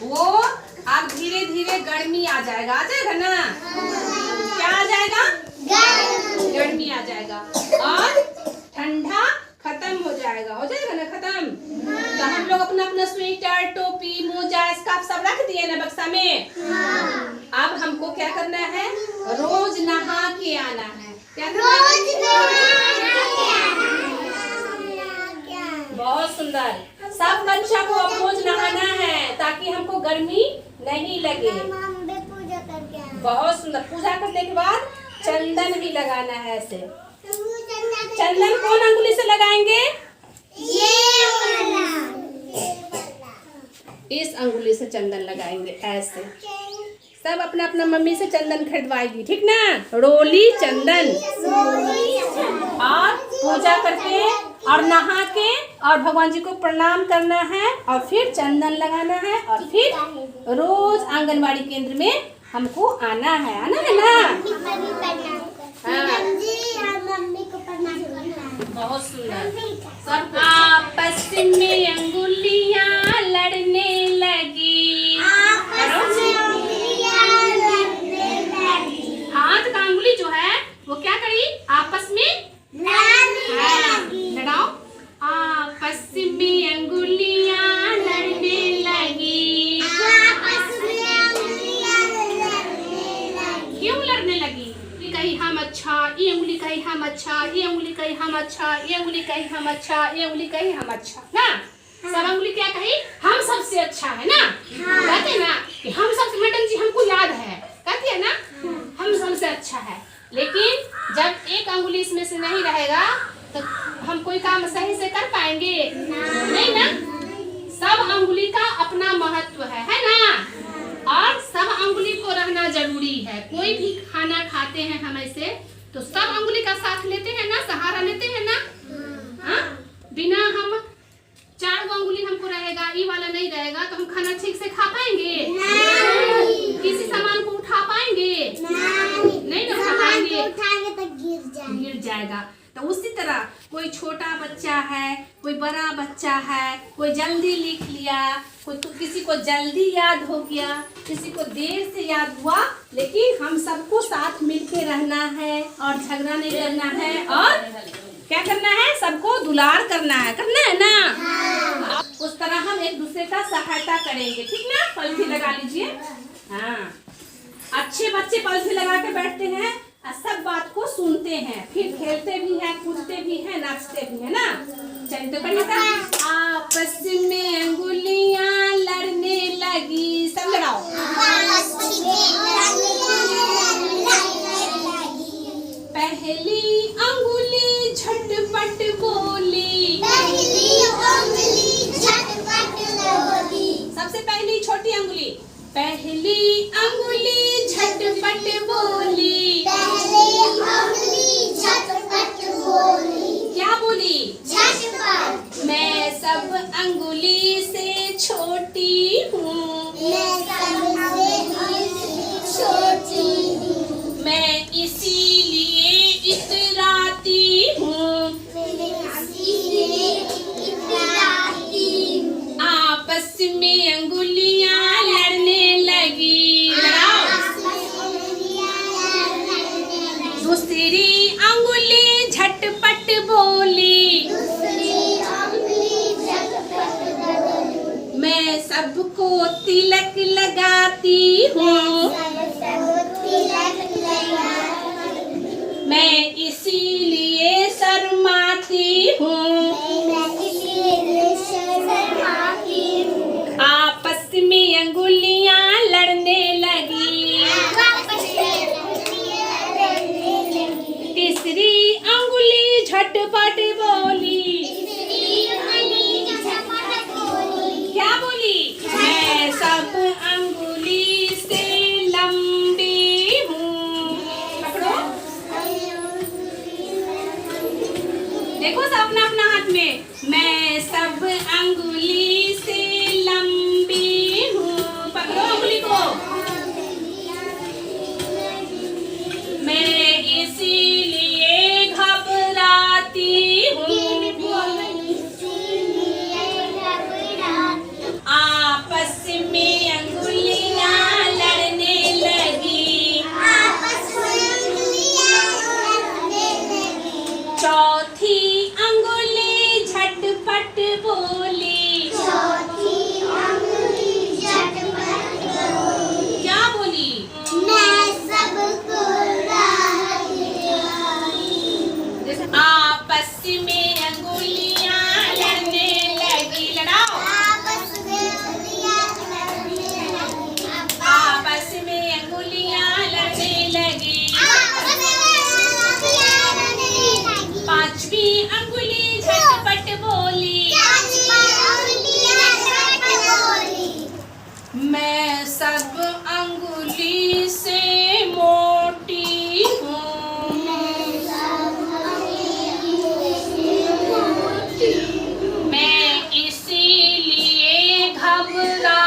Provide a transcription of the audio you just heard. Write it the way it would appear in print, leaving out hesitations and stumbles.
वो अब धीरे धीरे गर्मी आ जाएगा ना? क्या आ जाएगा? गर्मी आ जाएगा और ठंडा खत्म हो जाएगा ना खत्म। तो हम लोग अपना अपना स्वेटर, टोपी, मोजा, स्कार्फ सब रख दिए ना बक्सा में। अब हमको क्या करना है? रोज नहा के आना है। क्या करना है? बहुत सुंदर। सब बच्चा को अब रोज नहाना है ताकि हमको गर्मी नहीं लगे। बहुत सुंदर। पूजा करने के बाद चंदन भी लगाना है ऐसे। चंदन कौन अंगुली से लगाएंगे? ये वाला। इस अंगुली से चंदन लगाएंगे ऐसे। सब अपना अपना मम्मी से चंदन खरीदवाएगी, ठीक ना? रोली चंदन। और पूजा करके और नहा के और भगवान जी को प्रणाम करना है और फिर चंदन लगाना है और फिर रोज आंगनवाड़ी केंद्र में हमको आना है ना? हाँ। बहुत सुंदर। सब आपस में अंगुलियां लड़ने लगी। हाथ का अंगुली जो है वो क्या करी? आपस में लड़ाओ। आपस में अंगुलियां लड़ने लगी। क्यों लड़ने लगी? कहीं हम अच्छा, ये उंगली कहीं हम अच्छा, ये उंगली कहीं हम अच्छा, ये उंगली कहीं हम अच्छा, ये उंगली कहीं हम अच्छा ना? सब उंगली क्या कही? हम सबसे अच्छा है ना? कहते हैं ना कि हम सबसे, मैडम जी हमको याद है, कहती है ना हम सबसे अच्छा है। लेकिन जब एक अंगुली इसमें से नहीं रहेगा तो हम कोई काम सही से कर पाएंगे? नहीं ना? सब अंगुली का अपना महत्व है ना? और सब अंगुली को रहना जरूरी है। कोई भी खाना खाते हैं हम ऐसे तो सब अंगुली का साथ लेते हैं ना, सहारा लेते हैं ना? हाँ? बिना हम 4 अंगुली हमको रहेगा, ये वाला नहीं रहेगा तो हम खाना ठीक से खा पाएंगे? किसी सामान को उठा पाएंगे? नहीं ना उठा पाएंगे, उठाएंगे तो गिर जाएगा। तो उसी तरह कोई छोटा बच्चा है, कोई बड़ा बच्चा है, कोई जल्दी लिख लिया, कोई तो किसी को जल्दी याद हो गया, किसी को देर से याद हुआ, लेकिन हम सबको साथ मिलके रहना है और झगड़ा नहीं करना है और क्या करना है? सबको दुलार करना है ना? उस तरह हम एक दूसरे का सहायता करेंगे, ठीक ना? पॉलिथीन लगा लीजिए। हाँ, अच्छे बच्चे पॉलिथीन लगा के बैठते हैं और सब बात को सुनते हैं, फिर खेलते भी हैं, कूदते भी हैं, नाचते भी हैं ना? चलिए तो पढ़िए। आपस में अंगुलियां लड़ने लगी। सब लड़ाओ। पहली अंगुली झटपट बोली। सबसे पहली छोटी अंगुली। पहली अंगुली झटपट बोली। क्या बोली? झटपट। मैं सब अंगुली से छोटी हूँ। मैं इसीलिए इतराती हूँ। आपस में अंगुलियां लड़ने लगी। दूसरी अंगुली झटपट बोली। मैं सबको तिलक लगाती हूँ। मैं इसीलिए शर्माती हूँ। आपस में अंगुलियां लड़ने लगी। तीसरी अंगुली झटपट बोली। क्या बोली? मैं सब अंगुली से लंबी हूँ। पकड़ो, देखो सब अपना अपना हाथ सब अंगुली से मोटी हूँ, मैं इसीलिए घबरा